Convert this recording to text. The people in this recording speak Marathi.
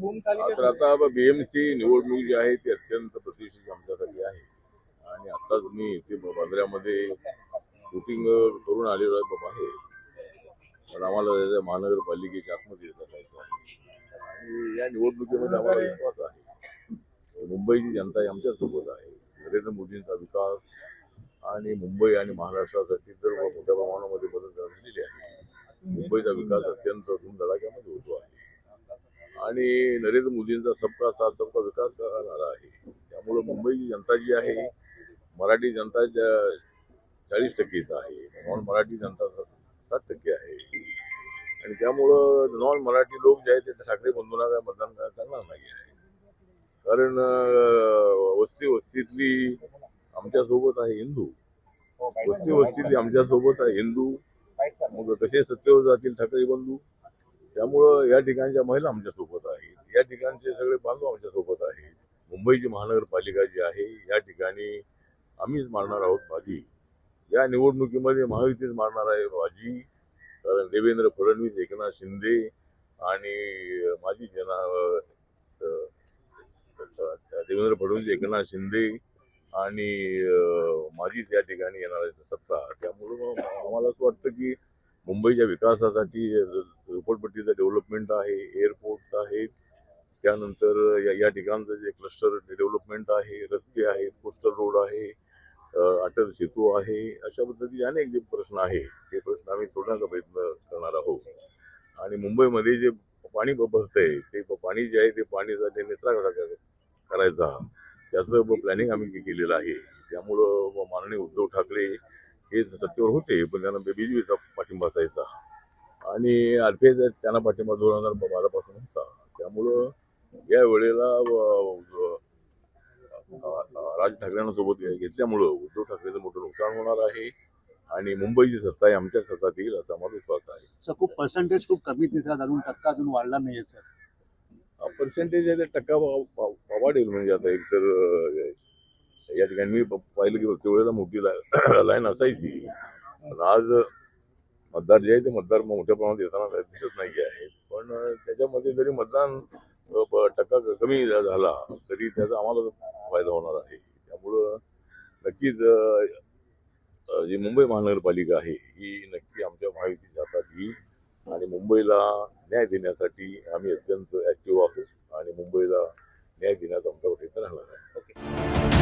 तर आता BMC निवडणूक जी आहे ती अत्यंत प्रतिष्ठित आमच्यासाठी आहे आणि आता तुम्ही इथे बांद्र्यामध्ये शूटिंग करून आलेलो आहे बाबा आहे, पण आम्हाला महानगरपालिकेच्या आतमध्ये जायचं आहे आणि या निवडणुकीमध्ये आम्हाला विश्वास आहे मुंबईची जनता ही आमच्यासोबत आहे. नरेंद्र मोदींचा विकास आणि मुंबई आणि महाराष्ट्रासाठी तर मोठ्या प्रमाणामध्ये मदत झालेली आहे. मुंबईचा विकास अत्यंत धूमधडाक्यामध्ये होतो आहे आणि नरेंद्र मोदींचा सबका साथ सबका विकास करणारा आहे. त्यामुळे मुंबईची जनता जी आहे, मराठी जनता 40% आहे, नॉन मराठी जनता 60% आहे आणि त्यामुळं नॉन मराठी लोक जे आहेत ते ठाकरे बंधूंना काय मतदान करणार नाही आहे. कारण वस्तीतली आमच्यासोबत आहे हिंदू, वस्तीतली आमच्यासोबत आहे हिंदू, मग कसे सत्तेवर जातील ठाकरे बंधू. त्यामुळं या ठिकाणच्या महिला आमच्यासोबत आहेत, या ठिकाणचे सगळे बांधव आमच्यासोबत आहेत. मुंबईची महानगरपालिका जी आहे या ठिकाणी आम्हीच मारणार आहोत बाजी. या निवडणुकीमध्ये महायुतीच मारणार आहे बाजी. कारण देवेंद्र फडणवीस, एकनाथ शिंदे आणि माजी देवेंद्र फडणवीस, एकनाथ शिंदे आणि माझी त्या ठिकाणी येणार आहे सत्ता. त्यामुळं आम्हाला असं वाटतं की मुंबईच्या विकासासाठी झोपडपट्टीचं डेव्हलपमेंट आहे, एअरपोर्ट आहे, त्यानंतर या ठिकाणचं जे क्लस्टर डेव्हलपमेंट आहे, रस्ते आहेत, कोस्टल रोड आहे, अटल सेतू आहे, अशा पद्धतीचे अनेक जे प्रश्न आहे ते प्रश्न आम्ही सोडण्याचा प्रयत्न करणार आहोत. आणि मुंबईमध्ये जे पाणी बसतंय ते पाणी जे आहे ते पाणीचा निचरा करायचा त्याचं प्लॅनिंग आम्ही केलेलं आहे. त्यामुळं माननीय उद्धव ठाकरे हे सत्तेवर होते, पण त्यांना BJPचा पाठिंबा असायचा आणि RPI त्यांना पाठिंबा 2012 पासून होता. त्यामुळं या वेळेला राज ठाकरेंना घेतल्यामुळं उद्धव ठाकरेचं मोठं नुकसान होणार आहे आणि मुंबईची सत्ता ही आमच्या सत्तात येईल असा मला विश्वास आहे. खूप पर्सेंटेज खूप कमी दिसत, अजून टक्का अजून वाढला नाहीये सर. पर्सेंटेज आहे ते टक्का वाढेल. म्हणजे आता एक तर या ठिकाणी मी पाहिलं की तेवढ्याला मोठी लाईन असायची, पण आज मतदार जे आहे ते मतदार मोठ्या प्रमाणात येताना दिसत नाही आहे. पण त्याच्यामध्ये जरी मतदान टक्का कमी झाला तरी त्याचा आम्हाला फायदा होणार आहे. त्यामुळं नक्कीच जी मुंबई महानगरपालिका आहे ही नक्की आमच्या महायुतीच्या हातात येईल आणि मुंबईला न्याय देण्यासाठी आम्ही अत्यंत ऍक्टिव्ह आहोत आणि मुंबईला न्याय देण्याचा आमचा प्रयत्न राहणार आहे.